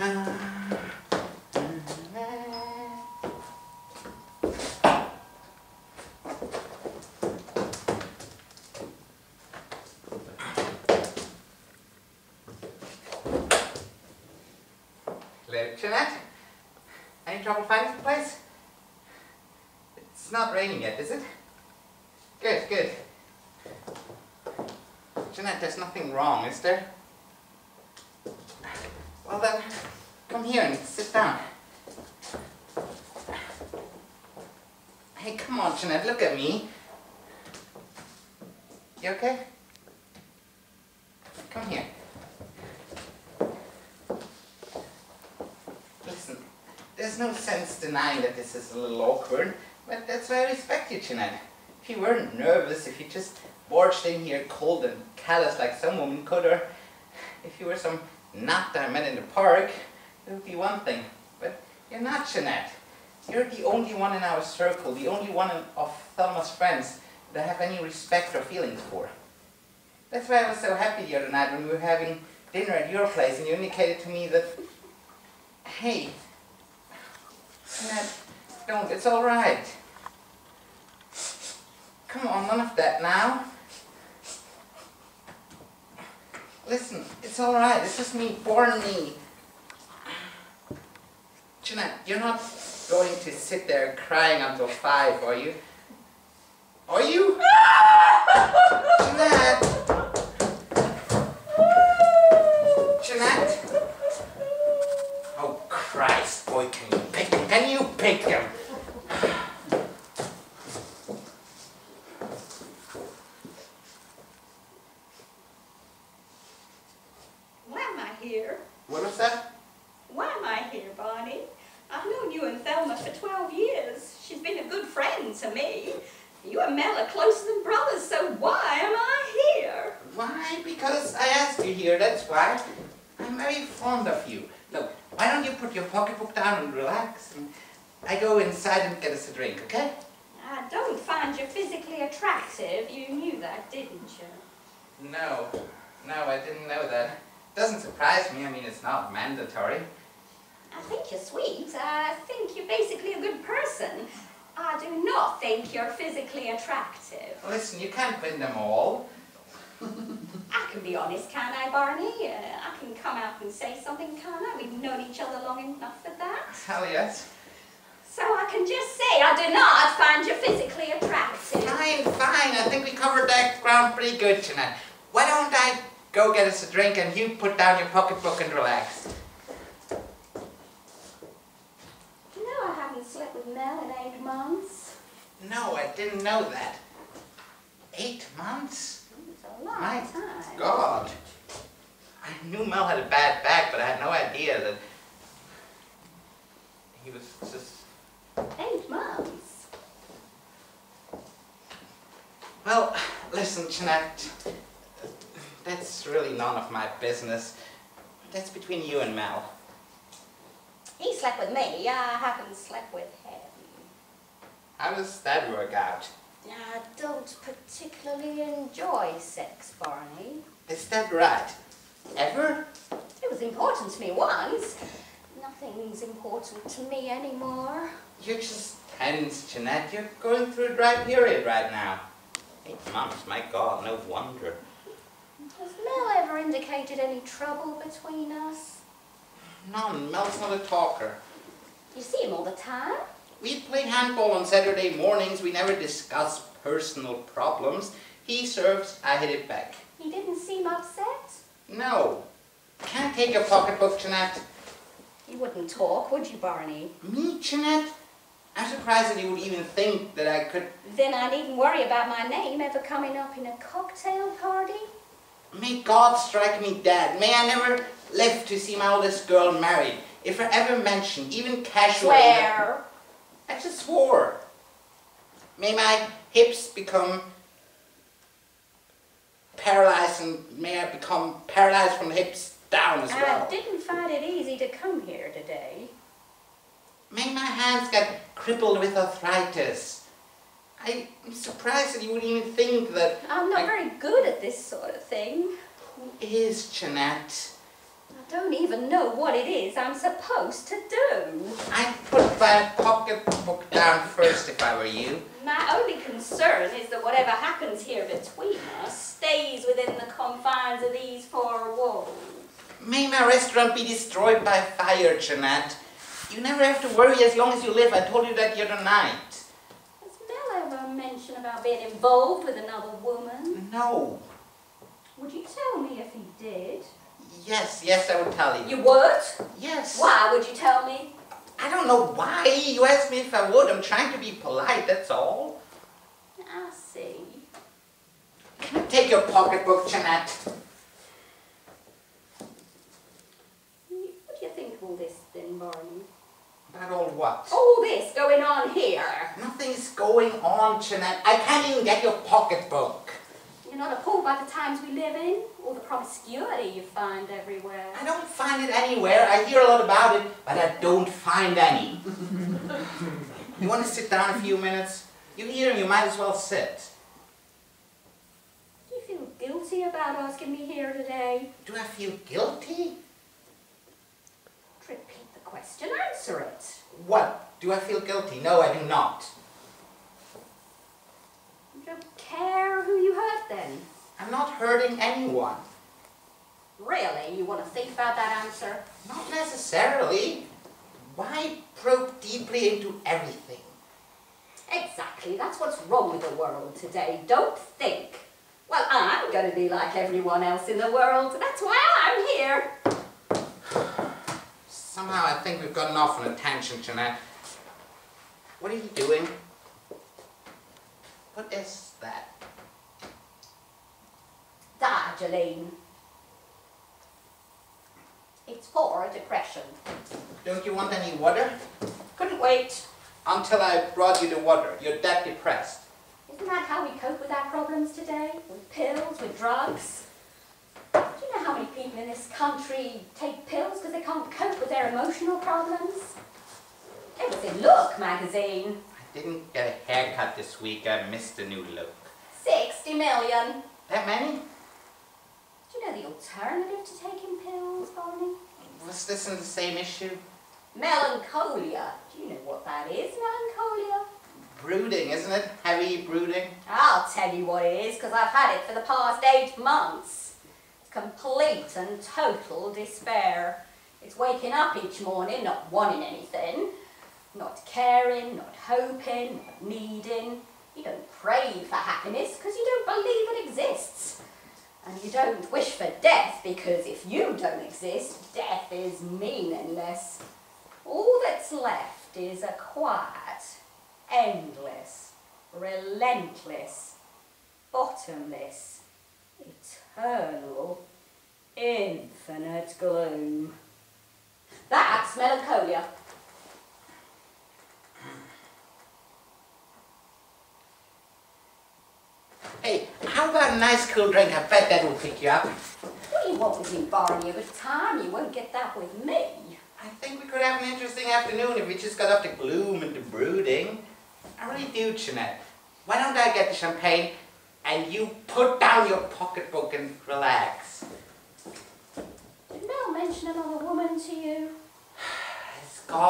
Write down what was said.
Hello, Jeanette. Any trouble finding the place? It's not raining yet, is it? Good, good. Jeanette, there's nothing wrong, is there? Well then, come here and sit down. Hey, come on, Jeanette, look at me. You okay? Come here. Listen, there's no sense denying that this is a little awkward, but that's why I respect you, Jeanette. If you weren't nervous, if you just barged in here cold and callous like some woman could, or if you were some nut that I met in the park, it would be one thing. But you're not, Jeanette. You're the only one in our circle, the only one of Thelma's friends that I have any respect or feelings for. That's why I was so happy the other night when we were having dinner at your place and you indicated to me that, hey, Jeanette, don't, it's all right. Come on, none of that now. Listen, it's all right, it's just me, born me. Jeanette, you're not going to sit there crying until 5, are you? Are you? Jeanette! Jeanette! Oh Christ, boy, can you pick him? Can you pick him? Why am I here? What was that? Why am I here, Barney? I've known you and Thelma for 12 years. She's been a good friend to me. You and Mel are closer than brothers, so why am I here? Why? Because I asked you here, that's why. I'm very fond of you. Look, why don't you put your pocketbook down and relax, and I go inside and get us a drink, okay? I don't find you physically attractive. You knew that, didn't you? No, I didn't know that. Doesn't surprise me, I mean, it's not mandatory. I think you're sweet. I think you're basically a good person. I do not think you're physically attractive. Listen, you can't win them all. I can be honest, can't I, Barney? I can come out and say something, can't I? We've known each other long enough for that. Hell yes. So I can just say I do not find you physically attractive. Fine, I think we covered that ground pretty good tonight. Why don't I go get us a drink and you put down your pocketbook and relax? You know I haven't slept with Mel in 8 months. No, I didn't know that. 8 months? It's a long My time. God. I knew Mel had a bad back, but I had no idea that he was just... 8 months? Well, listen, Jeanette, that's really none of my business. That's between you and Mel. He slept with me. I haven't slept with him. How does that work out? I don't particularly enjoy sex, Barney. Is that right? Ever? It was important to me once. Nothing's important to me anymore. You're just tense, Jeanette. You're going through a dry period right now. 8 months, my God, no wonder. Has Mel ever indicated any trouble between us? None. Mel's not a talker. You see him all the time? We played handball on Saturday mornings. We never discuss personal problems. He serves, I hit it back. He didn't seem upset? No. Can't take a pocketbook, Jeanette. You wouldn't talk, would you, Barney? Me, Jeanette? I'm surprised that you would even think that I could... Then I needn't worry about my name ever coming up in a cocktail party. May God strike me dead. May I never live to see my oldest girl married. If I ever mention, even casually... Swear. I just swore. May my hips become paralyzed, and may I become paralyzed from the hips down as well. I didn't find it easy to come here today. May my hands get crippled with arthritis. I'm surprised that you would even think that... I'm not very good at this sort of thing. Who is Jeanette? I've don't even know what it is I'm supposed to do. I'd put my pocketbook down first if I were you. My only concern is that whatever happens here between us stays within the confines of these four walls. May my restaurant be destroyed by fire, Jeanette. You never have to worry as long as you live. I told you that the other night. Has Mel ever mentioned about being involved with another woman? No. Would you tell me if he did? Yes, I would tell you. You would? Yes. Why would you tell me? I don't know why. You asked me if I would. I'm trying to be polite, that's all. I see. Can you take your pocketbook, Jeanette? What do you think of all this then, Barney? About all what? All this going on here. Nothing's going on, Jeanette. I can't even get your pocketbook. You're not appalled by the times we live in, or the promiscuity you find everywhere. I don't find it anywhere. I hear a lot about it, but I don't find any. You want to sit down a few minutes? You're here and you might as well sit. Do you feel guilty about asking me here today? Do I feel guilty? Repeat the question, answer it. What? Do I feel guilty? No, I do not. You don't care who you hurt then? I'm not hurting anyone. Really? You want to think about that answer? Not necessarily. Why probe deeply into everything? Exactly. That's what's wrong with the world today. Don't think. Well, I'm going to be like everyone else in the world. That's why I'm here. Somehow I think we've gotten off on a tangent, Jeanette. What are you doing? What is that? Darjeeling. It's for depression. Don't you want any water? Couldn't wait. Until I brought you the water. You're that depressed. Isn't that how we cope with our problems today? With pills, with drugs? Do you know how many people in this country take pills because they can't cope with their emotional problems? It was in Look magazine. I didn't get a haircut this week. I missed the new look. 60 million. That many? Do you know the alternative to taking pills, Barney? Was this in the same issue? Melancholia. Do you know what that is, melancholia? Brooding, isn't it? Heavy brooding. I'll tell you what it is, because I've had it for the past 8 months. It's complete and total despair. It's waking up each morning not wanting anything, not caring, not hoping, not needing. You don't pray for happiness because you don't believe it exists. And you don't wish for death because if you don't exist, death is meaningless. All that's left is a quiet, endless, relentless, bottomless, eternal, infinite gloom. That's melancholia. Hey, how about a nice cool drink? I bet that will pick you up. What do you want with me, Barney? A good time? You won't get that with me. I think we could have an interesting afternoon if we just got off the gloom and the brooding. I really do, Jeanette. Why don't I get the champagne and you put down your pocketbook and relax? Did Mel mention another woman to you? It's gone.